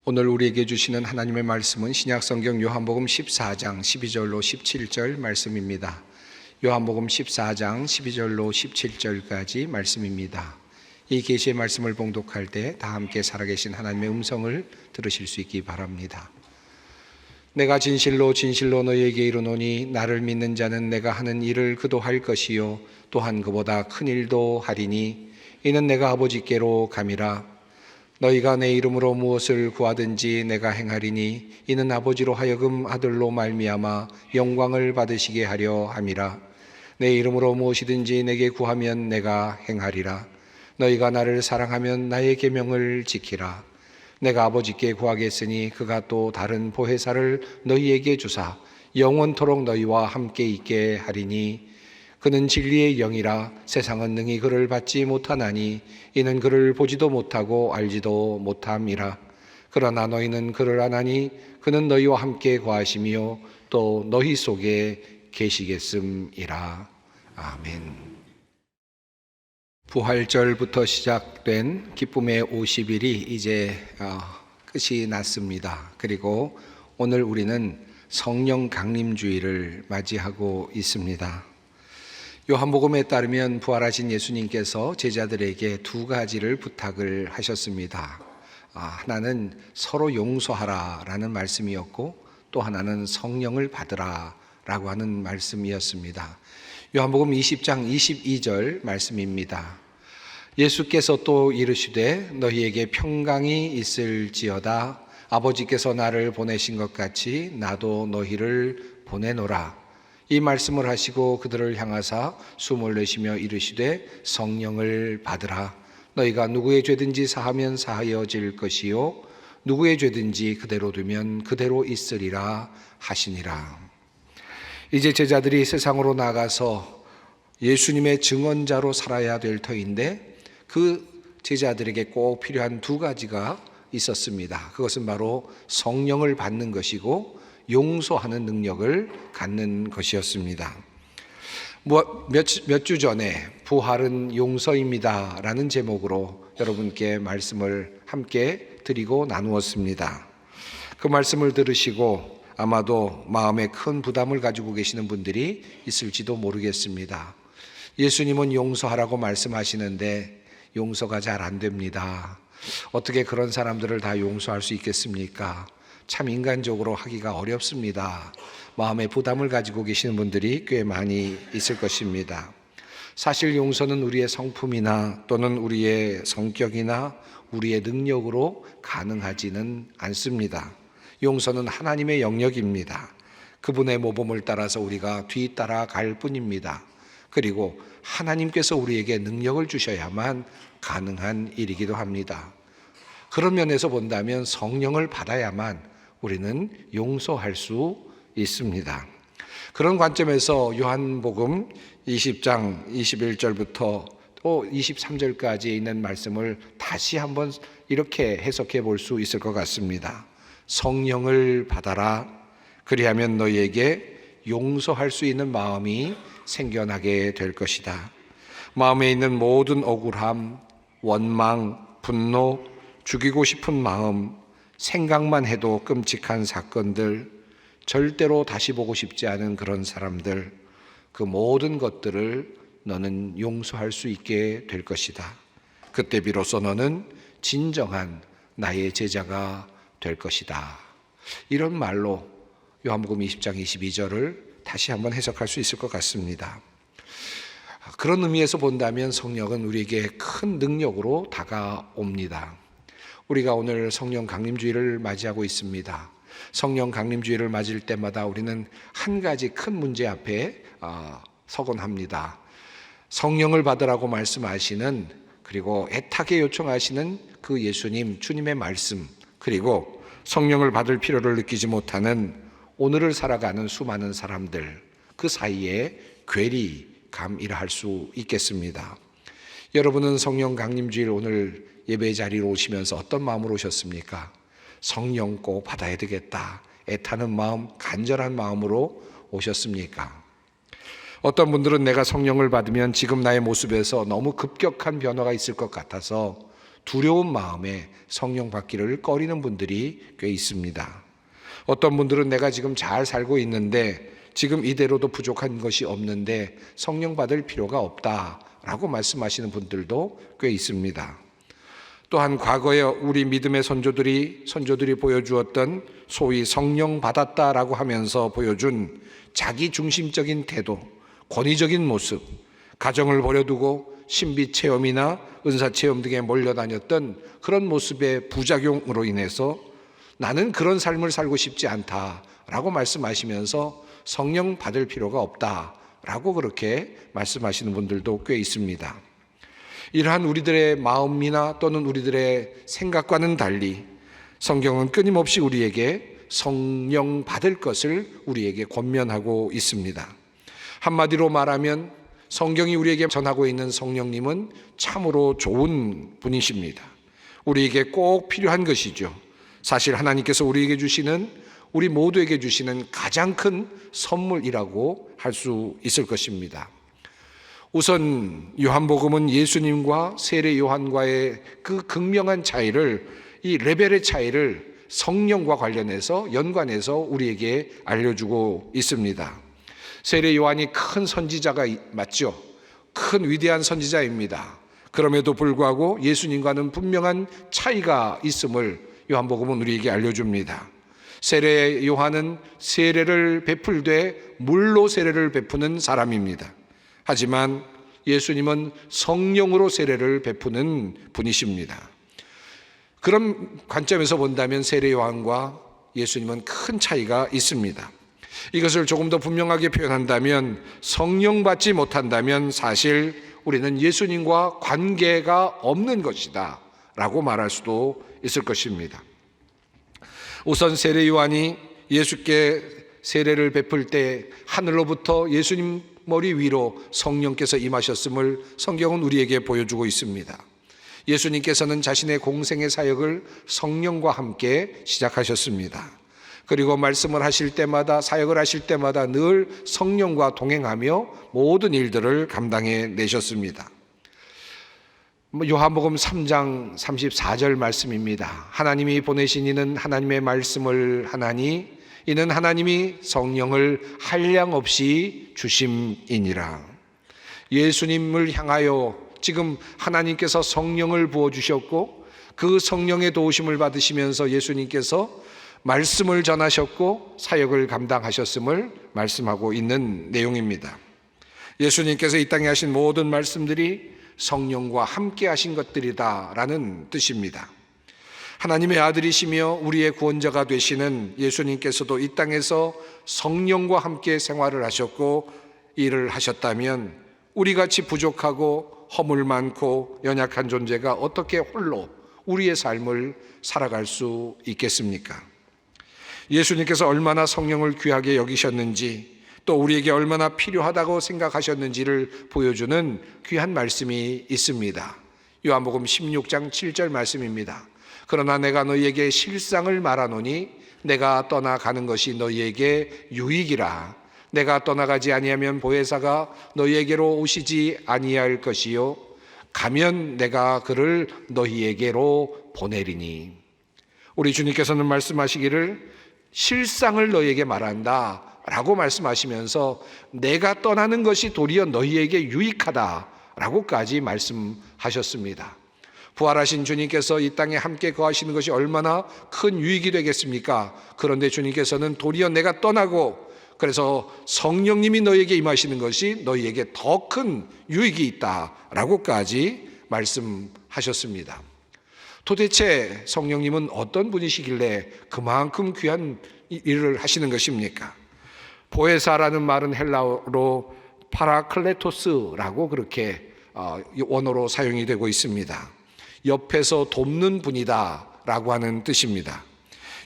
오늘 우리에게 주시는 하나님의 말씀은 신약성경 요한복음 14장 12절로 17절 말씀입니다. 요한복음 14장 12절로 17절까지 말씀입니다. 이 계시의 말씀을 봉독할 때 다 함께 살아계신 하나님의 음성을 들으실 수 있기 바랍니다. 내가 진실로 진실로 너희에게 이르노니 나를 믿는 자는 내가 하는 일을 그도 할 것이요 또한 그보다 큰 일도 하리니 이는 내가 아버지께로 감이라. 너희가 내 이름으로 무엇을 구하든지 내가 행하리니 이는 아버지로 하여금 아들로 말미암아 영광을 받으시게 하려 함이라. 내 이름으로 무엇이든지 내게 구하면 내가 행하리라. 너희가 나를 사랑하면 나의 계명을 지키라. 내가 아버지께 구하겠으니 그가 또 다른 보혜사를 너희에게 주사 영원토록 너희와 함께 있게 하리니 그는 진리의 영이라. 세상은 능히 그를 받지 못하나니 이는 그를 보지도 못하고 알지도 못함이라. 그러나 너희는 그를 아나니 그는 너희와 함께 거하시며 또 너희 속에 계시겠음이라. 아멘. 부활절부터 시작된 기쁨의 50일이 이제 끝이 났습니다. 그리고 오늘 우리는 성령 강림주일을 맞이하고 있습니다. 요한복음에 따르면 부활하신 예수님께서 제자들에게 두 가지를 부탁을 하셨습니다. 하나는 서로 용서하라라는 말씀이었고 또 하나는 성령을 받으라라고 하는 말씀이었습니다. 요한복음 20장 22절 말씀입니다. 예수께서 또 이르시되 너희에게 평강이 있을지어다. 아버지께서 나를 보내신 것 같이 나도 너희를 보내노라. 이 말씀을 하시고 그들을 향하사 숨을 내쉬며 이르시되 성령을 받으라. 너희가 누구의 죄든지 사하면 사하여질 것이요 누구의 죄든지 그대로 두면 그대로 있으리라 하시니라. 이제 제자들이 세상으로 나가서 예수님의 증언자로 살아야 될 터인데 그 제자들에게 꼭 필요한 두 가지가 있었습니다. 그것은 바로 성령을 받는 것이고 용서하는 능력을 갖는 것이었습니다. 몇 주 전에 부활은 용서입니다 라는 제목으로 여러분께 말씀을 함께 드리고 나누었습니다. 그 말씀을 들으시고 아마도 마음에 큰 부담을 가지고 계시는 분들이 있을지도 모르겠습니다. 예수님은 용서하라고 말씀하시는데 용서가 잘 안 됩니다. 어떻게 그런 사람들을 다 용서할 수 있겠습니까? 참 인간적으로 하기가 어렵습니다. 마음에 부담을 가지고 계시는 분들이 꽤 많이 있을 것입니다. 사실 용서는 우리의 성품이나 또는 우리의 성격이나 우리의 능력으로 가능하지는 않습니다. 용서는 하나님의 영역입니다. 그분의 모범을 따라서 우리가 뒤따라 갈 뿐입니다. 그리고 하나님께서 우리에게 능력을 주셔야만 가능한 일이기도 합니다. 그런 면에서 본다면 성령을 받아야만 우리는 용서할 수 있습니다. 그런 관점에서 요한복음 20장 21절부터 또 23절까지 있는 말씀을 다시 한번 이렇게 해석해 볼 수 있을 것 같습니다. 성령을 받아라. 그리하면 너희에게 용서할 수 있는 마음이 생겨나게 될 것이다. 마음에 있는 모든 억울함, 원망, 분노, 죽이고 싶은 마음, 생각만 해도 끔찍한 사건들, 절대로 다시 보고 싶지 않은 그런 사람들, 그 모든 것들을 너는 용서할 수 있게 될 것이다. 그때 비로소 너는 진정한 나의 제자가 될 것이다. 이런 말로 요한복음 20장 22절을 다시 한번 해석할 수 있을 것 같습니다. 그런 의미에서 본다면 성령은 우리에게 큰 능력으로 다가옵니다. 우리가 오늘 성령 강림주일을 맞이하고 있습니다. 성령 강림주일을 맞을 때마다 우리는 한 가지 큰 문제 앞에 서곤 합니다. 성령을 받으라고 말씀하시는, 그리고 애타게 요청하시는 그 예수님, 주님의 말씀, 그리고 성령을 받을 필요를 느끼지 못하는 오늘을 살아가는 수많은 사람들, 그 사이에 괴리감이라 할 수 있겠습니다. 여러분은 성령 강림주일 오늘 예배 자리로 오시면서 어떤 마음으로 오셨습니까? 성령 꼭 받아야 되겠다, 애타는 마음, 간절한 마음으로 오셨습니까? 어떤 분들은 내가 성령을 받으면 지금 나의 모습에서 너무 급격한 변화가 있을 것 같아서 두려운 마음에 성령 받기를 꺼리는 분들이 꽤 있습니다. 어떤 분들은 내가 지금 잘 살고 있는데 지금 이대로도 부족한 것이 없는데 성령 받을 필요가 없다라고 말씀하시는 분들도 꽤 있습니다. 또한 과거에 우리 믿음의 선조들이 보여주었던 소위 성령 받았다라고 하면서 보여준 자기 중심적인 태도, 권위적인 모습, 가정을 버려두고 신비 체험이나 은사 체험 등에 몰려다녔던 그런 모습의 부작용으로 인해서 나는 그런 삶을 살고 싶지 않다라고 말씀하시면서 성령 받을 필요가 없다라고 그렇게 말씀하시는 분들도 꽤 있습니다. 이러한 우리들의 마음이나 또는 우리들의 생각과는 달리 성경은 끊임없이 우리에게 성령 받을 것을 우리에게 권면하고 있습니다. 한마디로 말하면 성경이 우리에게 전하고 있는 성령님은 참으로 좋은 분이십니다. 우리에게 꼭 필요한 것이죠. 사실 하나님께서 우리 모두에게 주시는 가장 큰 선물이라고 할 수 있을 것입니다. 우선 요한복음은 예수님과 세례 요한과의 그 극명한 차이를, 이 레벨의 차이를 성령과 관련해서 연관해서 우리에게 알려주고 있습니다. 세례 요한이 큰 선지자가 맞죠. 큰 위대한 선지자입니다. 그럼에도 불구하고 예수님과는 분명한 차이가 있음을 요한복음은 우리에게 알려줍니다. 세례 요한은 세례를 베풀되 물로 세례를 베푸는 사람입니다. 하지만 예수님은 성령으로 세례를 베푸는 분이십니다. 그런 관점에서 본다면 세례 요한과 예수님은 큰 차이가 있습니다. 이것을 조금 더 분명하게 표현한다면 성령 받지 못한다면 사실 우리는 예수님과 관계가 없는 것이다 라고 말할 수도 있을 것입니다. 우선 세례 요한이 예수께 세례를 베풀 때 하늘로부터 예수님 머리 위로 성령께서 임하셨음을 성경은 우리에게 보여주고 있습니다. 예수님께서는 자신의 공생의 사역을 성령과 함께 시작하셨습니다. 그리고 말씀을 하실 때마다, 사역을 하실 때마다 늘 성령과 동행하며 모든 일들을 감당해 내셨습니다. 요한복음 3장 34절 말씀입니다. 하나님이 보내신 이는 하나님의 말씀을 하나니 이는 하나님이 성령을 한량없이 주심이니라. 예수님을 향하여 지금 하나님께서 성령을 부어주셨고 그 성령의 도우심을 받으시면서 예수님께서 말씀을 전하셨고 사역을 감당하셨음을 말씀하고 있는 내용입니다. 예수님께서 이 땅에 하신 모든 말씀들이 성령과 함께 하신 것들이다라는 뜻입니다. 하나님의 아들이시며 우리의 구원자가 되시는 예수님께서도 이 땅에서 성령과 함께 생활을 하셨고 일을 하셨다면 우리같이 부족하고 허물 많고 연약한 존재가 어떻게 홀로 우리의 삶을 살아갈 수 있겠습니까? 예수님께서 얼마나 성령을 귀하게 여기셨는지 또 우리에게 얼마나 필요하다고 생각하셨는지를 보여주는 귀한 말씀이 있습니다. 요한복음 16장 7절 말씀입니다. 그러나 내가 너희에게 실상을 말하노니 내가 떠나가는 것이 너희에게 유익이라. 내가 떠나가지 아니하면 보혜사가 너희에게로 오시지 아니할 것이요 가면 내가 그를 너희에게로 보내리니. 우리 주님께서는 말씀하시기를 실상을 너희에게 말한다 라고 말씀하시면서 내가 떠나는 것이 도리어 너희에게 유익하다 라고까지 말씀하셨습니다. 부활하신 주님께서 이 땅에 함께 거하시는 것이 얼마나 큰 유익이 되겠습니까? 그런데 주님께서는 도리어 내가 떠나고 그래서 성령님이 너희에게 임하시는 것이 너희에게 더 큰 유익이 있다라고까지 말씀하셨습니다. 도대체 성령님은 어떤 분이시길래 그만큼 귀한 일을 하시는 것입니까? 보혜사라는 말은 헬라어로 파라클레토스라고 그렇게 원어로 사용이 되고 있습니다. 옆에서 돕는 분이다 라고 하는 뜻입니다.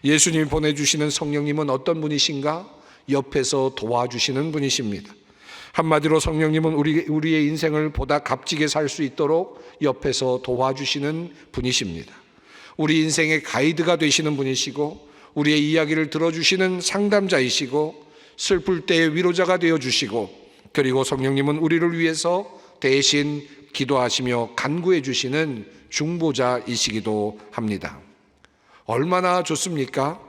예수님이 보내주시는 성령님은 어떤 분이신가? 옆에서 도와주시는 분이십니다. 한마디로 성령님은 우리의 인생을 보다 값지게 살 수 있도록 옆에서 도와주시는 분이십니다. 우리 인생의 가이드가 되시는 분이시고 우리의 이야기를 들어주시는 상담자이시고 슬플 때의 위로자가 되어주시고 그리고 성령님은 우리를 위해서 대신 기도하시며 간구해 주시는 중보자이시기도 합니다. 얼마나 좋습니까?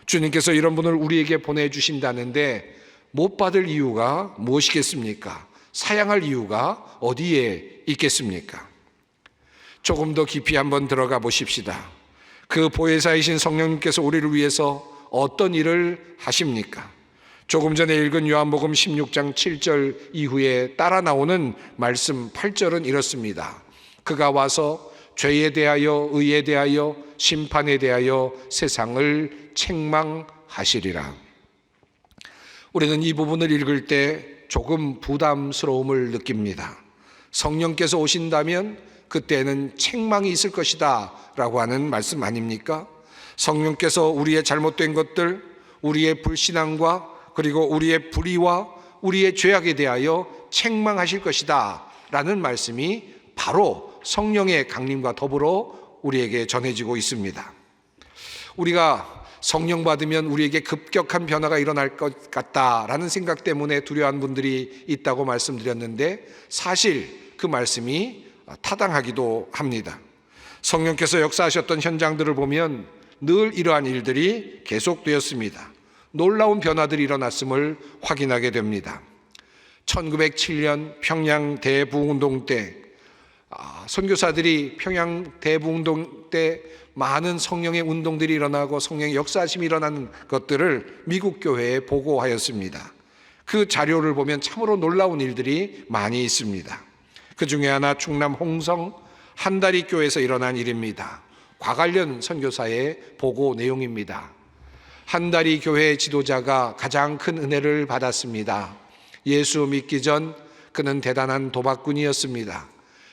주님께서 이런 분을 우리에게 보내주신다는데 못 받을 이유가 무엇이겠습니까? 사양할 이유가 어디에 있겠습니까? 조금 더 깊이 한번 들어가 보십시다. 그 보혜사이신 성령님께서 우리를 위해서 어떤 일을 하십니까? 조금 전에 읽은 요한복음 16장 7절 이후에 따라 나오는 말씀 8절은 이렇습니다. 그가 와서 죄에 대하여 의에 대하여 심판에 대하여 세상을 책망하시리라. 우리는 이 부분을 읽을 때 조금 부담스러움을 느낍니다. 성령께서 오신다면 그때는 책망이 있을 것이다 라고 하는 말씀 아닙니까? 성령께서 우리의 잘못된 것들, 우리의 불신앙과 그리고 우리의 불의와 우리의 죄악에 대하여 책망하실 것이다 라는 말씀이 바로 성령의 강림과 더불어 우리에게 전해지고 있습니다. 우리가 성령 받으면 우리에게 급격한 변화가 일어날 것 같다라는 생각 때문에 두려워하는 분들이 있다고 말씀드렸는데 사실 그 말씀이 타당하기도 합니다. 성령께서 역사하셨던 현장들을 보면 늘 이러한 일들이 계속되었습니다. 놀라운 변화들이 일어났음을 확인하게 됩니다. 1907년 평양 대부운동 때 선교사들이 평양 대부운동 때 많은 성령의 운동들이 일어나고 성령의 역사심이 일어나는 것들을 미국 교회에 보고하였습니다. 그 자료를 보면 참으로 놀라운 일들이 많이 있습니다. 그 중에 하나 충남 홍성 한다리 교회에서 일어난 일입니다. 과관련 선교사의 보고 내용입니다. 한다리 교회 지도자가 가장 큰 은혜를 받았습니다. 예수 믿기 전 그는 대단한 도박꾼이었습니다.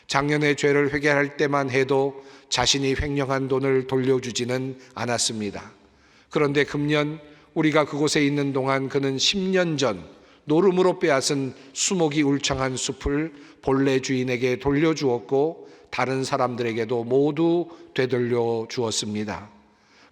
작년에 죄를 회개할 때만 해도 자신이 횡령한 돈을 돌려주지는 않았습니다. 그런데 금년 우리가 그곳에 있는 동안 그는 10년 전 노름으로 빼앗은 수목이 울창한 숲을 본래 주인에게 돌려주었고 다른 사람들에게도 모두 되돌려 주었습니다.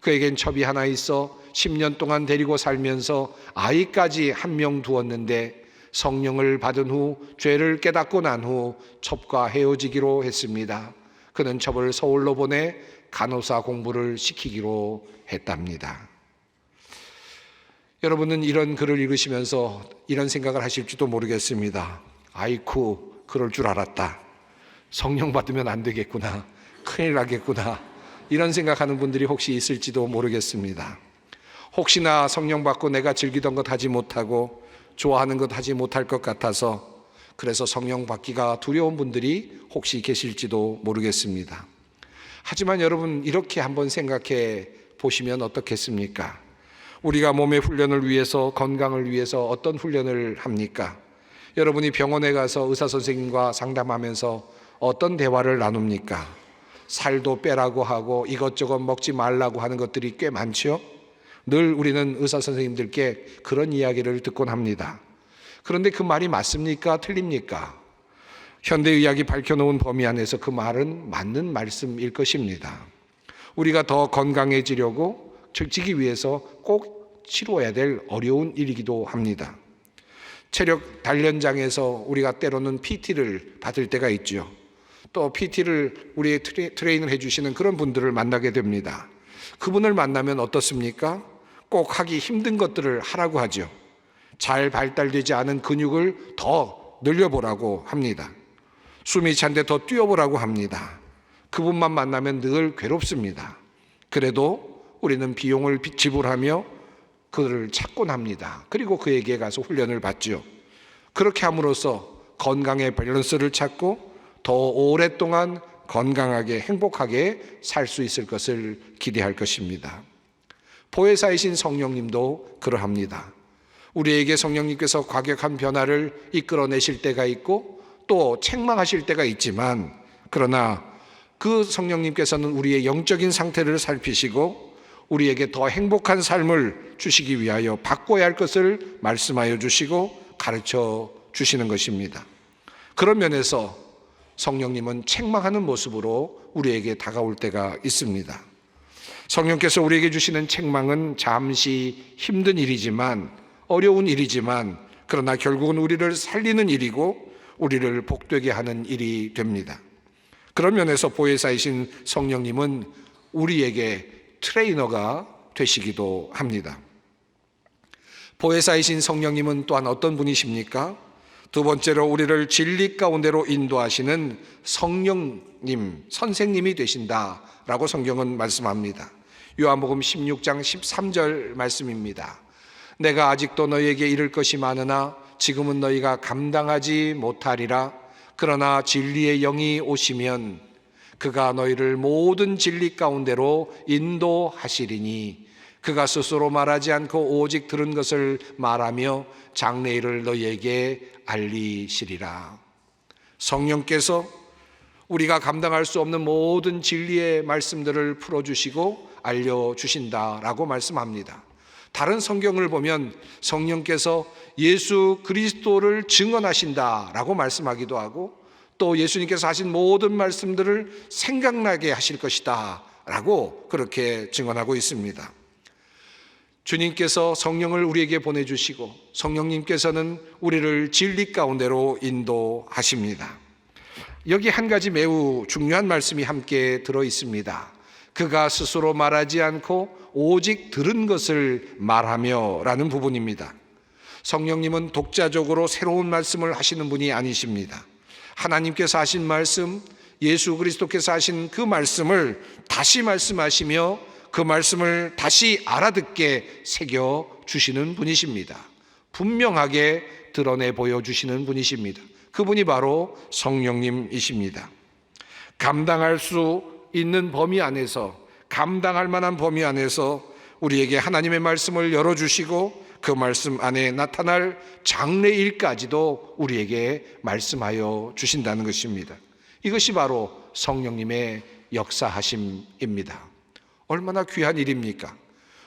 그에겐 첩이 하나 있어 10년 동안 데리고 살면서 아이까지 한 명 두었는데 성령을 받은 후 죄를 깨닫고 난 후 첩과 헤어지기로 했습니다. 그는 첩을 서울로 보내 간호사 공부를 시키기로 했답니다. 여러분은 이런 글을 읽으시면서 이런 생각을 하실지도 모르겠습니다. 아이쿠, 그럴 줄 알았다. 성령 받으면 안 되겠구나. 큰일 나겠구나. 이런 생각하는 분들이 혹시 있을지도 모르겠습니다. 혹시나 성령 받고 내가 즐기던 것 하지 못하고 좋아하는 것 하지 못할 것 같아서 그래서 성령 받기가 두려운 분들이 혹시 계실지도 모르겠습니다. 하지만 여러분 이렇게 한번 생각해 보시면 어떻겠습니까? 우리가 몸의 훈련을 위해서 건강을 위해서 어떤 훈련을 합니까? 여러분이 병원에 가서 의사 선생님과 상담하면서 어떤 대화를 나눕니까? 살도 빼라고 하고 이것저것 먹지 말라고 하는 것들이 꽤 많죠? 늘 우리는 의사 선생님들께 그런 이야기를 듣곤 합니다. 그런데 그 말이 맞습니까? 틀립니까? 현대의학이 밝혀놓은 범위 안에서 그 말은 맞는 말씀일 것입니다. 우리가 더 건강해지려고 지키기 위해서 꼭 치러야 될 어려운 일이기도 합니다. 체력 단련장에서 우리가 때로는 PT를 받을 때가 있죠. 또 PT를 우리의 트레이닝을 해주시는 그런 분들을 만나게 됩니다. 그분을 만나면 어떻습니까? 꼭 하기 힘든 것들을 하라고 하죠. 잘 발달되지 않은 근육을 더 늘려보라고 합니다. 숨이 찬데 더 뛰어보라고 합니다. 그분만 만나면 늘 괴롭습니다. 그래도 우리는 비용을 지불하며 그를 찾곤 합니다. 그리고 그에게 가서 훈련을 받죠. 그렇게 함으로써 건강의 밸런스를 찾고 더 오랫동안 건강하게 행복하게 살 수 있을 것을 기대할 것입니다. 보혜사이신 성령님도 그러합니다. 우리에게 성령님께서 과격한 변화를 이끌어내실 때가 있고 또 책망하실 때가 있지만 그러나 그 성령님께서는 우리의 영적인 상태를 살피시고 우리에게 더 행복한 삶을 주시기 위하여 바꿔야 할 것을 말씀하여 주시고 가르쳐 주시는 것입니다. 그런 면에서 성령님은 책망하는 모습으로 우리에게 다가올 때가 있습니다. 성령께서 우리에게 주시는 책망은 잠시 힘든 일이지만 어려운 일이지만 그러나 결국은 우리를 살리는 일이고 우리를 복되게 하는 일이 됩니다. 그런 면에서 보혜사이신 성령님은 우리에게 트레이너가 되시기도 합니다. 보혜사이신 성령님은 또한 어떤 분이십니까? 두 번째로 우리를 진리 가운데로 인도하시는 성령님, 선생님이 되신다라고 성경은 말씀합니다. 요한복음 16장 13절 말씀입니다. 내가 아직도 너희에게 이를 것이 많으나 지금은 너희가 감당하지 못하리라. 그러나 진리의 영이 오시면 그가 너희를 모든 진리 가운데로 인도하시리니 그가 스스로 말하지 않고 오직 들은 것을 말하며 장래일을 너희에게 알리시리라. 성령께서 우리가 감당할 수 없는 모든 진리의 말씀들을 풀어주시고 알려주신다라고 말씀합니다. 다른 성경을 보면 성령께서 예수 그리스도를 증언하신다라고 말씀하기도 하고 또 예수님께서 하신 모든 말씀들을 생각나게 하실 것이다 라고 그렇게 증언하고 있습니다. 주님께서 성령을 우리에게 보내주시고 성령님께서는 우리를 진리 가운데로 인도하십니다. 여기 한 가지 매우 중요한 말씀이 함께 들어 있습니다. 그가 스스로 말하지 않고 오직 들은 것을 말하며 라는 부분입니다. 성령님은 독자적으로 새로운 말씀을 하시는 분이 아니십니다. 하나님께서 하신 말씀, 예수 그리스도께서 하신 그 말씀을 다시 말씀하시며 그 말씀을 다시 알아듣게 새겨주시는 분이십니다. 분명하게 드러내 보여주시는 분이십니다. 그분이 바로 성령님이십니다. 감당할 수 있는 범위 안에서, 감당할 만한 범위 안에서 우리에게 하나님의 말씀을 열어주시고 그 말씀 안에 나타날 장래일까지도 우리에게 말씀하여 주신다는 것입니다. 이것이 바로 성령님의 역사하심입니다. 얼마나 귀한 일입니까?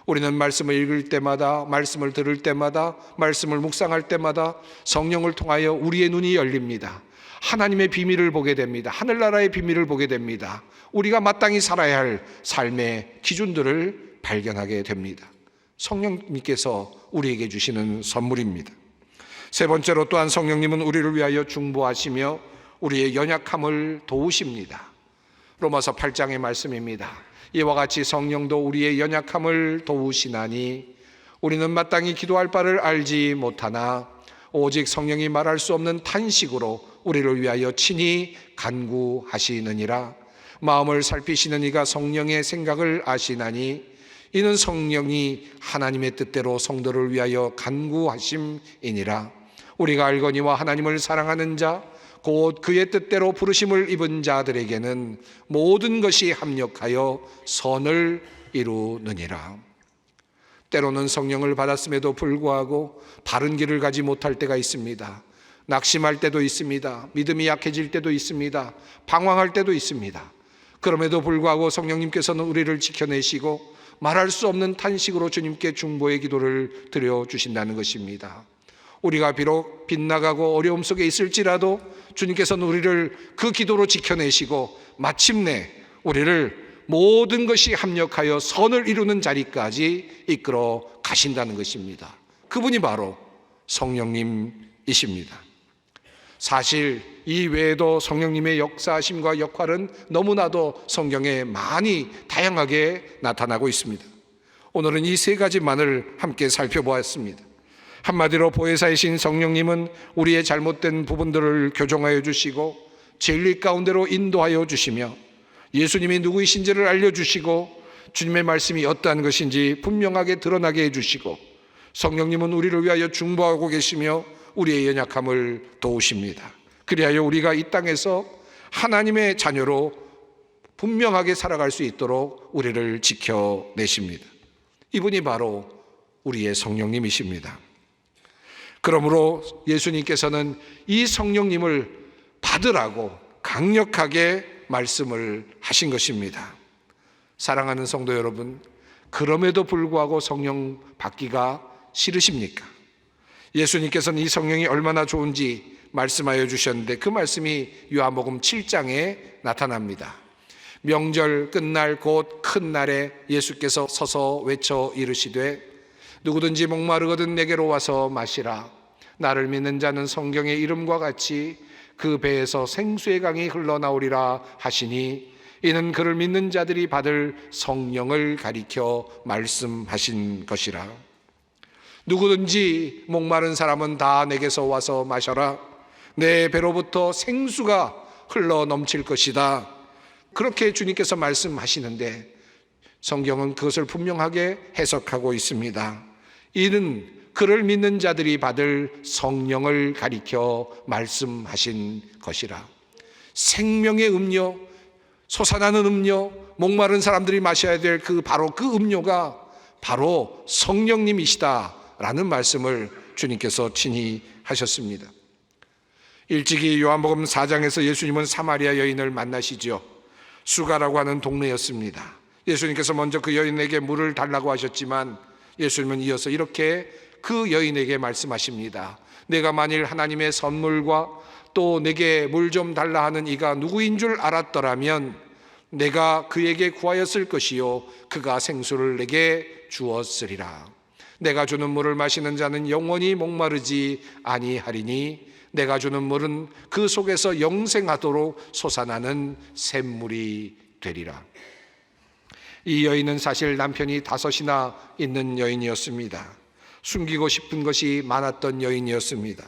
우리는 말씀을 읽을 때마다, 말씀을 들을 때마다, 말씀을 묵상할 때마다 성령을 통하여 우리의 눈이 열립니다. 하나님의 비밀을 보게 됩니다. 하늘나라의 비밀을 보게 됩니다. 우리가 마땅히 살아야 할 삶의 기준들을 발견하게 됩니다. 성령님께서 우리에게 주시는 선물입니다. 세 번째로 또한 성령님은 우리를 위하여 중보하시며 우리의 연약함을 도우십니다. 로마서 8장의 말씀입니다. 이와 같이 성령도 우리의 연약함을 도우시나니 우리는 마땅히 기도할 바를 알지 못하나 오직 성령이 말할 수 없는 탄식으로 우리를 위하여 친히 간구하시느니라. 마음을 살피시는 이가 성령의 생각을 아시나니 이는 성령이 하나님의 뜻대로 성도를 위하여 간구하심이니라. 우리가 알거니와 하나님을 사랑하는 자 곧 그의 뜻대로 부르심을 입은 자들에게는 모든 것이 합력하여 선을 이루느니라. 때로는 성령을 받았음에도 불구하고 바른 길을 가지 못할 때가 있습니다. 낙심할 때도 있습니다. 믿음이 약해질 때도 있습니다. 방황할 때도 있습니다. 그럼에도 불구하고 성령님께서는 우리를 지켜내시고 말할 수 없는 탄식으로 주님께 중보의 기도를 드려주신다는 것입니다. 우리가 비록 빗나가고 어려움 속에 있을지라도 주님께서는 우리를 그 기도로 지켜내시고 마침내 우리를 모든 것이 합력하여 선을 이루는 자리까지 이끌어 가신다는 것입니다. 그분이 바로 성령님이십니다. 사실 이 외에도 성령님의 역사하심과 역할은 너무나도 성경에 많이 다양하게 나타나고 있습니다. 오늘은 이 세 가지만을 함께 살펴보았습니다. 한마디로 보혜사이신 성령님은 우리의 잘못된 부분들을 교정하여 주시고 진리 가운데로 인도하여 주시며 예수님이 누구이신지를 알려주시고 주님의 말씀이 어떠한 것인지 분명하게 드러나게 해주시고 성령님은 우리를 위하여 중보하고 계시며 우리의 연약함을 도우십니다. 그리하여 우리가 이 땅에서 하나님의 자녀로 분명하게 살아갈 수 있도록 우리를 지켜내십니다. 이분이 바로 우리의 성령님이십니다. 그러므로 예수님께서는 이 성령님을 받으라고 강력하게 말씀을 하신 것입니다. 사랑하는 성도 여러분, 그럼에도 불구하고 성령 받기가 싫으십니까? 예수님께서는 이 성령이 얼마나 좋은지 말씀하여 주셨는데 그 말씀이 요한복음 7장에 나타납니다. 명절 끝날 곧 큰 날에 예수께서 서서 외쳐 이르시되 누구든지 목마르거든 내게로 와서 마시라. 나를 믿는 자는 성경의 이름과 같이 그 배에서 생수의 강이 흘러나오리라 하시니 이는 그를 믿는 자들이 받을 성령을 가리켜 말씀하신 것이라. 누구든지 목마른 사람은 다 내게서 와서 마셔라. 내 배로부터 생수가 흘러 넘칠 것이다. 그렇게 주님께서 말씀하시는데 성경은 그것을 분명하게 해석하고 있습니다. 이는 그를 믿는 자들이 받을 성령을 가리켜 말씀하신 것이라. 생명의 음료, 솟아나는 음료, 목마른 사람들이 마셔야 될 바로 그 음료가 바로 성령님이시다라는 말씀을 주님께서 친히 하셨습니다. 일찍이 요한복음 4장에서 예수님은 사마리아 여인을 만나시죠. 수가라고 하는 동네였습니다. 예수님께서 먼저 그 여인에게 물을 달라고 하셨지만 예수님은 이어서 이렇게 그 여인에게 말씀하십니다. 내가 만일 하나님의 선물과 또 내게 물 좀 달라 하는 이가 누구인 줄 알았더라면 내가 그에게 구하였을 것이요 그가 생수를 내게 주었으리라. 내가 주는 물을 마시는 자는 영원히 목마르지 아니하리니 내가 주는 물은 그 속에서 영생하도록 솟아나는 샘물이 되리라. 이 여인은 사실 남편이 5이나 있는 여인이었습니다. 숨기고 싶은 것이 많았던 여인이었습니다.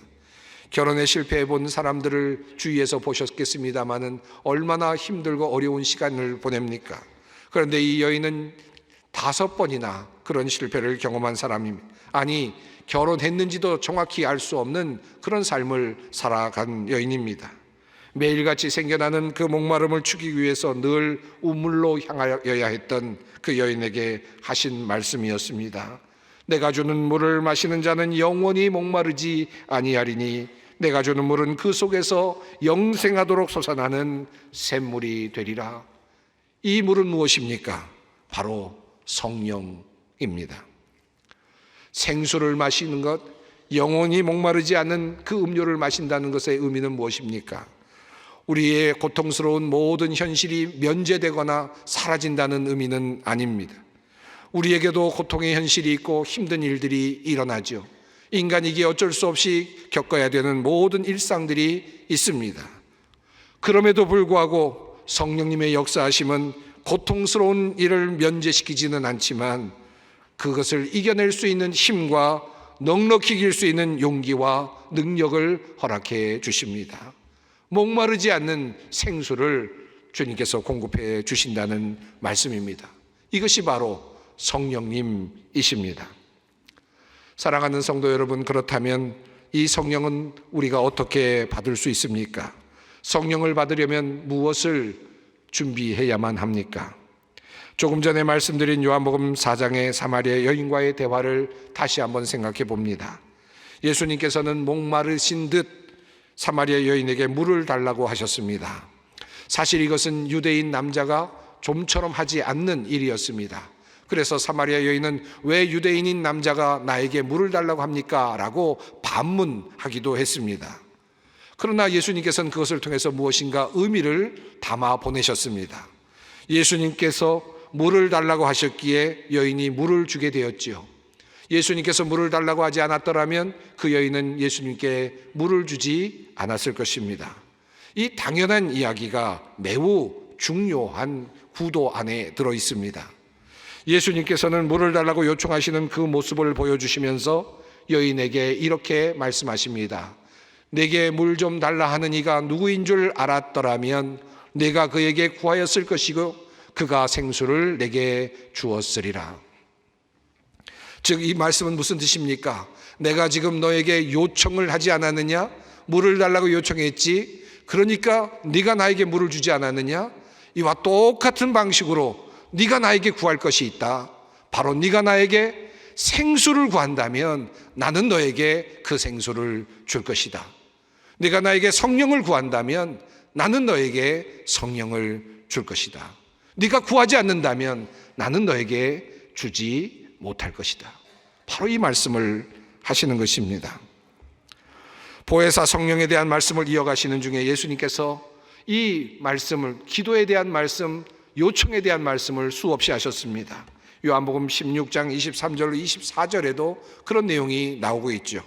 결혼에 실패해 본 사람들을 주위에서 보셨겠습니다마는 얼마나 힘들고 어려운 시간을 보냅니까? 그런데 이 여인은 5번이나 그런 실패를 경험한 사람입니다. 아니, 결혼했는지도 정확히 알 수 없는 그런 삶을 살아간 여인입니다. 매일같이 생겨나는 그 목마름을 축이기 위해서 늘 우물로 향하여야 했던 그 여인에게 하신 말씀이었습니다. 내가 주는 물을 마시는 자는 영원히 목마르지 아니하리니 내가 주는 물은 그 속에서 영생하도록 솟아나는 샘물이 되리라. 이 물은 무엇입니까? 바로 성령입니다. 생수를 마시는 것, 영원히 목마르지 않는 그 음료를 마신다는 것의 의미는 무엇입니까? 우리의 고통스러운 모든 현실이 면제되거나 사라진다는 의미는 아닙니다. 우리에게도 고통의 현실이 있고 힘든 일들이 일어나죠. 인간이기에 어쩔 수 없이 겪어야 되는 모든 일상들이 있습니다. 그럼에도 불구하고 성령님의 역사하심은 고통스러운 일을 면제시키지는 않지만 그것을 이겨낼 수 있는 힘과 넉넉히 이길 수 있는 용기와 능력을 허락해 주십니다. 목마르지 않는 생수를 주님께서 공급해 주신다는 말씀입니다. 이것이 바로 성령님이십니다. 사랑하는 성도 여러분, 그렇다면 이 성령은 우리가 어떻게 받을 수 있습니까? 성령을 받으려면 무엇을 준비해야만 합니까? 조금 전에 말씀드린 요한복음 4장의 사마리아 여인과의 대화를 다시 한번 생각해 봅니다. 예수님께서는 목마르신 듯 사마리아 여인에게 물을 달라고 하셨습니다. 사실 이것은 유대인 남자가 좀처럼 하지 않는 일이었습니다. 그래서 사마리아 여인은 왜 유대인인 남자가 나에게 물을 달라고 합니까? 라고 반문하기도 했습니다. 그러나 예수님께서는 그것을 통해서 무엇인가 의미를 담아 보내셨습니다. 예수님께서 물을 달라고 하셨기에 여인이 물을 주게 되었지요. 예수님께서 물을 달라고 하지 않았더라면 그 여인은 예수님께 물을 주지 않았을 것입니다. 이 당연한 이야기가 매우 중요한 구도 안에 들어 있습니다. 예수님께서는 물을 달라고 요청하시는 그 모습을 보여주시면서 여인에게 이렇게 말씀하십니다. 내게 물 좀 달라 하는 이가 누구인 줄 알았더라면 내가 그에게 구하였을 것이고 그가 생수를 내게 주었으리라. 즉, 이 말씀은 무슨 뜻입니까? 내가 지금 너에게 요청을 하지 않았느냐? 물을 달라고 요청했지. 그러니까 네가 나에게 물을 주지 않았느냐? 이와 똑같은 방식으로 네가 나에게 구할 것이 있다. 바로 네가 나에게 생수를 구한다면 나는 너에게 그 생수를 줄 것이다. 네가 나에게 성령을 구한다면 나는 너에게 성령을 줄 것이다. 네가 구하지 않는다면 나는 너에게 주지 못할 것이다. 바로 이 말씀을 하시는 것입니다. 보혜사 성령에 대한 말씀을 이어가시는 중에 예수님께서 이 말씀을, 기도에 대한 말씀, 요청에 대한 말씀을 수없이 하셨습니다. 요한복음 16장 23절로 24절에도 그런 내용이 나오고 있죠.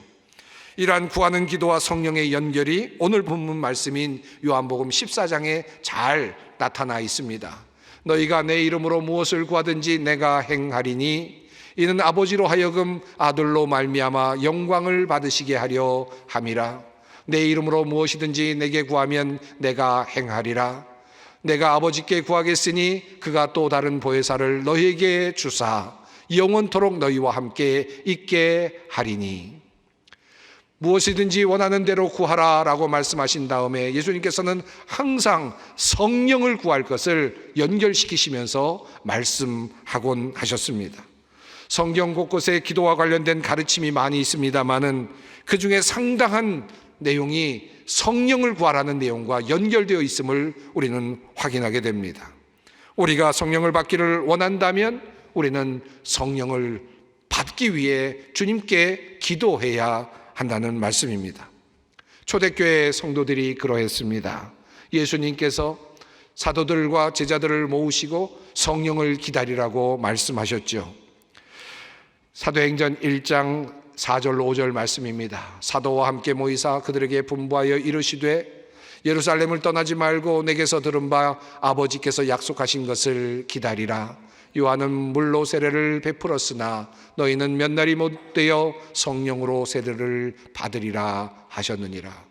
이러한 구하는 기도와 성령의 연결이 오늘 본문 말씀인 요한복음 14장에 잘 나타나 있습니다. 너희가 내 이름으로 무엇을 구하든지 내가 행하리니 이는 아버지로 하여금 아들로 말미암아 영광을 받으시게 하려 함이라. 내 이름으로 무엇이든지 내게 구하면 내가 행하리라. 내가 아버지께 구하겠으니 그가 또 다른 보혜사를 너희에게 주사 영원토록 너희와 함께 있게 하리니. 무엇이든지 원하는 대로 구하라 라고 말씀하신 다음에 예수님께서는 항상 성령을 구할 것을 연결시키시면서 말씀하곤 하셨습니다. 성경 곳곳에 기도와 관련된 가르침이 많이 있습니다만은 그 중에 상당한 내용이 성령을 구하라는 내용과 연결되어 있음을 우리는 확인하게 됩니다. 우리가 성령을 받기를 원한다면 우리는 성령을 받기 위해 주님께 기도해야 한다는 말씀입니다. 초대교회 성도들이 그러했습니다. 예수님께서 사도들과 제자들을 모으시고 성령을 기다리라고 말씀하셨죠. 사도행전 1장 4절 5절 말씀입니다. 사도와 함께 모이사 그들에게 분부하여 이르시되 예루살렘을 떠나지 말고 내게서 들은 바 아버지께서 약속하신 것을 기다리라. 요한은 물로 세례를 베풀었으나 너희는 몇 날이 못 되어 성령으로 세례를 받으리라 하셨느니라.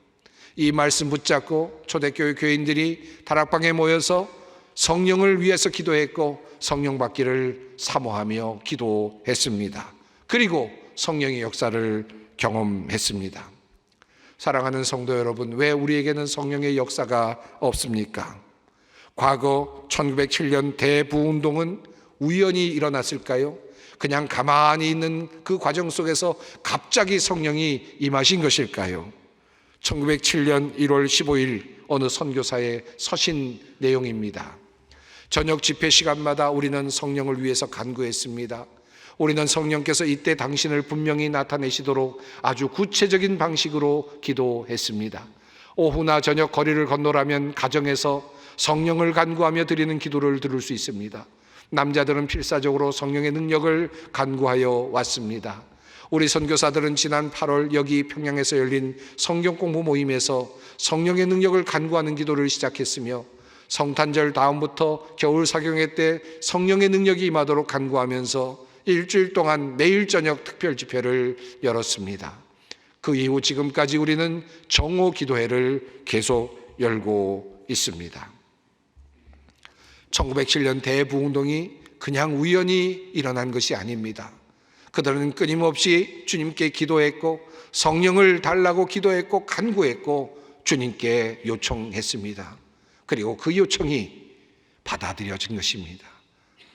이 말씀 붙잡고 초대교회 교인들이 다락방에 모여서 성령을 위해서 기도했고 성령 받기를 사모하며 기도했습니다. 그리고 성령의 역사를 경험했습니다. 사랑하는 성도 여러분, 왜 우리에게는 성령의 역사가 없습니까? 과거 1907년 대부운동은 우연히 일어났을까요? 그냥 가만히 있는 그 과정 속에서 갑자기 성령이 임하신 것일까요? 1907년 1월 15일 어느 선교사의 서신 내용입니다. 저녁 집회 시간마다 우리는 성령을 위해서 간구했습니다. 우리는 성령께서 이때 당신을 분명히 나타내시도록 아주 구체적인 방식으로 기도했습니다. 오후나 저녁 거리를 건너라면 가정에서 성령을 간구하며 드리는 기도를 들을 수 있습니다. 남자들은 필사적으로 성령의 능력을 간구하여 왔습니다. 우리 선교사들은 지난 8월 여기 평양에서 열린 성경 공부 모임에서 성령의 능력을 간구하는 기도를 시작했으며 성탄절 다음부터 겨울 사경회 때 성령의 능력이 임하도록 간구하면서 일주일 동안 매일 저녁 특별 집회를 열었습니다. 그 이후 지금까지 우리는 정오 기도회를 계속 열고 있습니다. 1907년 대부운동이 그냥 우연히 일어난 것이 아닙니다. 그들은 끊임없이 주님께 기도했고 성령을 달라고 기도했고 간구했고 주님께 요청했습니다. 그리고 그 요청이 받아들여진 것입니다.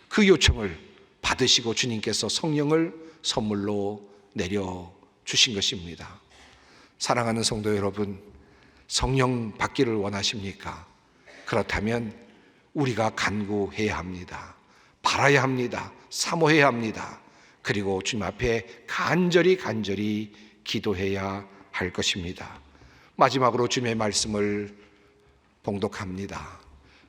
그 요청을 받으시고 주님께서 성령을 선물로 내려주신 것입니다. 사랑하는 성도 여러분, 성령 받기를 원하십니까? 그렇다면 우리가 간구해야 합니다. 바라야 합니다. 사모해야 합니다. 그리고 주님 앞에 간절히 기도해야 할 것입니다. 마지막으로 주님의 말씀을 봉독합니다.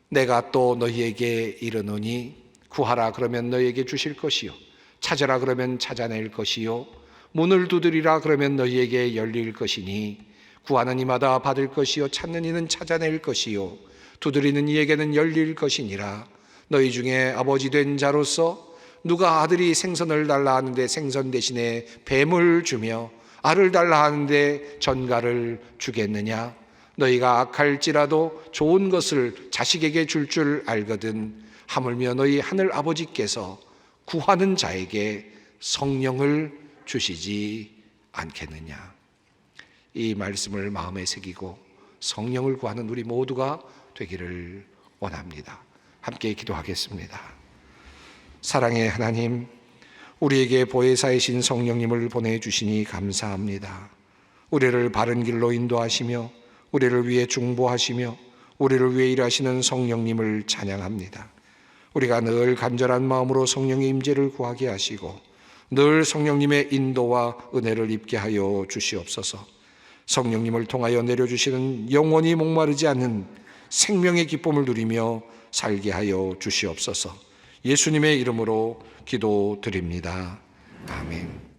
내가 또 너희에게 이르노니 구하라 그러면 너희에게 주실 것이요 찾으라 그러면 찾아낼 것이요 문을 두드리라 그러면 너희에게 열릴 것이니 구하는 이마다 받을 것이요 찾는 이는 찾아낼 것이요 두드리는 이에게는 열릴 것이니라. 너희 중에 아버지 된 자로서 누가 아들이 생선을 달라 하는데 생선 대신에 뱀을 주며 알을 달라 하는데 전갈을 주겠느냐? 너희가 악할지라도 좋은 것을 자식에게 줄 알거든 하물며 너희 하늘 아버지께서 구하는 자에게 성령을 주시지 않겠느냐? 이 말씀을 마음에 새기고 성령을 구하는 우리 모두가 되기를 원합니다. 함께 기도하겠습니다. 사랑의 하나님, 우리에게 보혜사이신 성령님을 보내주시니 감사합니다. 우리를 바른 길로 인도하시며 우리를 위해 중보하시며 우리를 위해 일하시는 성령님을 찬양합니다. 우리가 늘 간절한 마음으로 성령의 임재를 구하게 하시고 늘 성령님의 인도와 은혜를 입게 하여 주시옵소서. 성령님을 통하여 내려주시는 영원히 목마르지 않는 생명의 기쁨을 누리며 살게 하여 주시옵소서. 예수님의 이름으로 기도드립니다. 아멘.